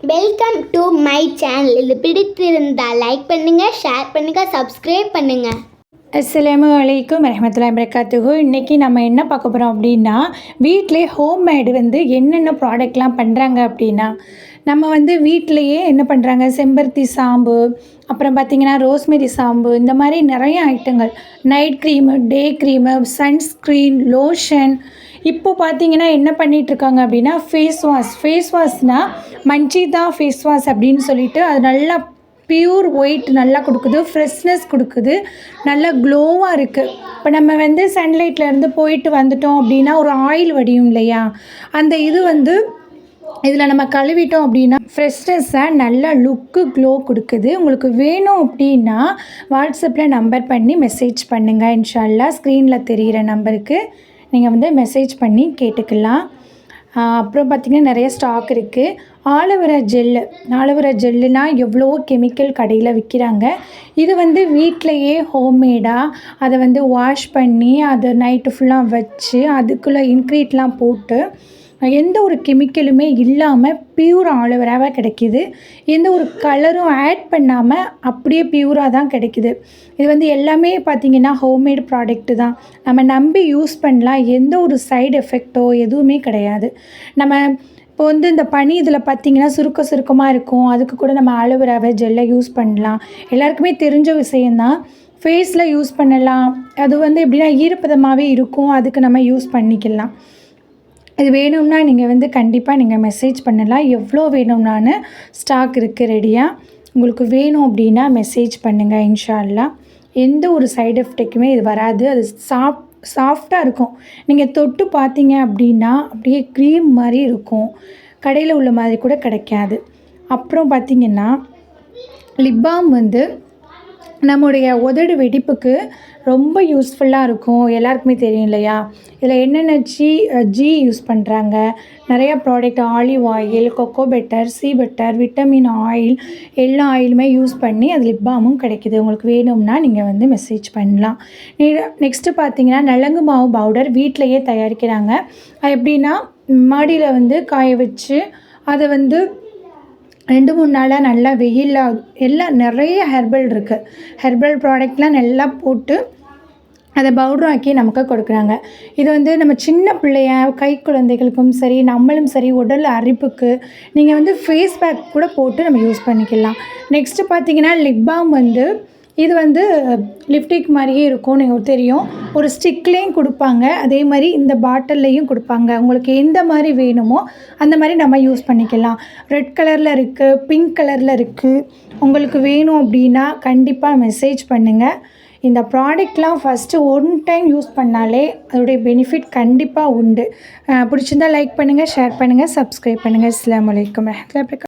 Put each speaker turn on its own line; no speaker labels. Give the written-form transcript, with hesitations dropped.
Welcome to my channel. இது பிடித்திருந்தால் like பண்ணுங்கள், ஷேர் பண்ணுங்கள், சப்ஸ்கிரைப் பண்ணுங்கள்.
அஸ்ஸலாமு அலைக்கும் வரஹ்மத்துல்லாஹி வபரகாத்துஹு. இன்றைக்கி நம்ம என்ன பார்க்க போகிறோம் அப்படின்னா, வீட்டிலே ஹோம்மேடு என்னென்ன ப்ராடக்ட்லாம் பண்ணுறாங்க அப்படின்னா, நம்ம வீட்டிலையே என்ன பண்ணுறாங்க, செம்பருத்தி சாம்பு, அப்புறம் பார்த்திங்கன்னா ரோஸ்மெரி சாம்பு, இந்த மாதிரி நிறைய ஐட்டங்கள், நைட் க்ரீமு, டே க்ரீமு, சன்ஸ்க்ரீன், லோஷன். இப்போ பார்த்திங்கன்னா என்ன பண்ணிகிட்ருக்காங்க அப்படின்னா, ஃபேஸ் வாஷ்னால் மஞ்சிதா ஃபேஸ் வாஷ் அப்படின்னு சொல்லிட்டு அது நல்லா பியூர் ஒயிட் நல்லா கொடுக்குது, ஃப்ரெஷ்னஸ் கொடுக்குது, நல்லா க்ளோவாக இருக்குது. இப்போ நம்ம சன்லைட்லேருந்து போயிட்டு வந்துட்டோம் அப்படின்னா ஒரு ஆயில் வடியும் இல்லையா, அந்த இதில் நம்ம கழுவிட்டோம் அப்படின்னா ஃப்ரெஷ்னஸாக நல்லா லுக்கு க்ளோ கொடுக்குது. உங்களுக்கு வேணும் அப்படின்னா வாட்ஸ்அப்பில் நம்பர் பண்ணி மெசேஜ் பண்ணுங்கள். இன்ஷா அல்லாஹ் ஸ்க்ரீனில் தெரிகிற நம்பருக்கு நீங்கள் மெசேஜ் பண்ணி கேட்டுக்கலாம். அப்புறம் பார்த்திங்கன்னா நிறைய ஸ்டாக் இருக்குது. ஆலோவேரா ஜெல்லுனா எவ்வளோ கெமிக்கல் கடையில் விற்கிறாங்க. இது வீட்டிலையே ஹோம்மேடாக அதை வாஷ் பண்ணி அதை நைட்டு ஃபுல்லாக வச்சு அதுக்குள்ளே இன்க்ரீட்லாம் போட்டு எந்த ஒரு கெமிக்கலுமே இல்லாமல் பியூர் ஆலோவேராவாக கிடைக்கிது. எந்த ஒரு கலரும் ஆட் பண்ணாமல் அப்படியே பியூராக தான் கிடைக்கிது. இது எல்லாமே பார்த்திங்கன்னா ஹோம்மேட் ப்ராடக்ட்டு தான். நம்ம நம்பி யூஸ் பண்ணலாம். எந்த ஒரு சைடு எஃபெக்டோ எதுவுமே கிடையாது. நம்ம இப்போ இந்த பனி இதில் பார்த்திங்கன்னா சுருக்கமாக இருக்கும். அதுக்கு கூட நம்ம ஆலோவேராவை ஜெல்லை யூஸ் பண்ணலாம். எல்லாருக்குமே தெரிஞ்ச விஷயந்தான். ஃபேஸில் யூஸ் பண்ணலாம். அது எப்படின்னா ஈரப்பதமாகவே இருக்கும். அதுக்கு நம்ம யூஸ் பண்ணிக்கலாம். இது வேணும்னா நீங்கள் கண்டிப்பாக நீங்கள் மெசேஜ் பண்ணலாம். எவ்வளோ வேணும்னான்னு ஸ்டாக் இருக்குது ரெடியாக. உங்களுக்கு வேணும் அப்படின்னா மெசேஜ் பண்ணுங்கள். இன்ஷா அல்லாஹ் எந்த ஒரு சைடு எஃபெக்ட்டுக்குமே இது வராது. அது சாஃப்டாக இருக்கும். நீங்கள் தொட்டு பார்த்தீங்க அப்படின்னா அப்படியே க்ரீம் மாதிரி இருக்கும். கடையில் உள்ள மாதிரி கூட கிடைக்காது. அப்புறம் பார்த்திங்கன்னா லிப் பாம் நம்முடைய உதடு வெடிப்புக்கு ரொம்ப யூஸ்ஃபுல்லாக இருக்கும். எல்லாருக்குமே தெரியும் இல்லையா. இதில் என்னென்ன ஜி யூஸ் பண்ணுறாங்க. நிறையா product, olive oil, cocoa butter, shea butter, vitamin oil, எல்லா ஆயிலுமே யூஸ் பண்ணி அது லிப் பாமும் கிடைக்கிது. உங்களுக்கு வேணும்னா நீங்கள் மெசேஜ் பண்ணலாம். நெக்ஸ்ட்டு பார்த்திங்கன்னா நலங்கு மாவு பவுடர் வீட்டிலையே தயாரிக்கிறாங்க. அது எப்படின்னா மாடியில் காய வச்சு அதை 2-3 நாளாக நல்லா வெயிலில் எல்லாம் நிறைய ஹெர்பல் இருக்குது. ஹெர்பல் ப்ராடக்ட்லாம் நல்லா போட்டு அதை பவுடர் ஆக்கி நமக்கு கொடுக்குறாங்க. இது நம்ம சின்ன பிள்ளைய கை குழந்தைகளுக்கும் சரி, நம்மளும் சரி, உடல் அரிப்புக்கு நீங்கள் ஃபேஸ் பேக் கூட போட்டு நம்ம யூஸ் பண்ணிக்கலாம். நெக்ஸ்ட்டு பார்த்திங்கன்னா லிப் பாம் இது லிப்டிக் மாதிரியே இருக்கும். நீங்கள் தெரியும், ஒரு ஸ்டிக்லேயும் கொடுப்பாங்க, அதே மாதிரி இந்த பாட்டில்லையும் கொடுப்பாங்க. உங்களுக்கு எந்த மாதிரி வேணுமோ அந்த மாதிரி நம்ம யூஸ் பண்ணிக்கலாம். ரெட் கலரில் இருக்குது, பிங்க் கலரில் இருக்குது. உங்களுக்கு வேணும் அப்படின்னா கண்டிப்பாக மெசேஜ் பண்ணுங்கள். இந்த ப்ராடக்ட்லாம் ஃபஸ்ட்டு 1 டைம் யூஸ் பண்ணாலே அதோடைய பெனிஃபிட் கண்டிப்பாக உண்டு. பிடிச்சிருந்தால் லைக் பண்ணுங்கள், ஷேர் பண்ணுங்கள், சப்ஸ்கிரைப் பண்ணுங்கள். அஸ்ஸலாமு அலைக்கும் வரஹ்மத்துல்லாஹி வபரகாத்துஹு.